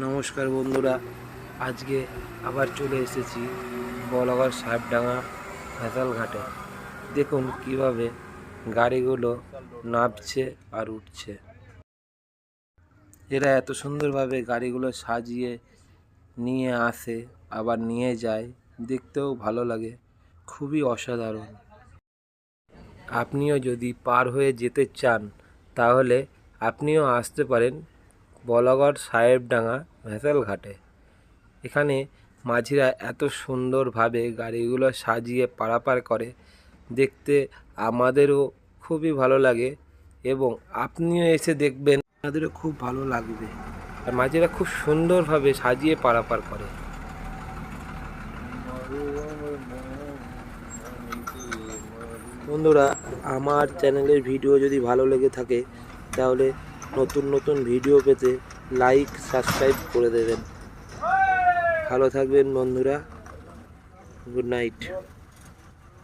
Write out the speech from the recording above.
নমস্কার বন্ধুরা, আজকে আবার চলে এসেছি বলাগড় সাহেবডাঙ্গা ভেসাল ঘাটে। দেখুন কিভাবে গাড়িগুলো নামছে আর উঠছে। এরা এত সুন্দরভাবে গাড়িগুলো সাজিয়ে নিয়ে আসে আবার নিয়ে যায়, দেখতেও ভালো লাগে, খুবই অসাধারণ। আপনিও যদি পার হয়ে যেতে চান তাহলে আপনিও আসতে পারেন বলাগড় সাহেবডাঙ্গা ভেসাল ঘাটে। এখানে মাঝিরা এত সুন্দরভাবে গাড়িগুলো সাজিয়ে পারাপার করে, দেখতে আমাদেরও খুবই ভালো লাগে এবং আপনিও এসে দেখবেন, আপনাদেরও খুব ভালো লাগবে। আর মাঝিরা খুব সুন্দরভাবে সাজিয়ে পারাপার করে। বন্ধুরা, আমার চ্যানেলের ভিডিও যদি ভালো লেগে থাকে তাহলে নতুন নতুন ভিডিও পেতে লাইক সাবস্ক্রাইব করে দেবেন। ভালো থাকবেন বন্ধুরা, গুড নাইট।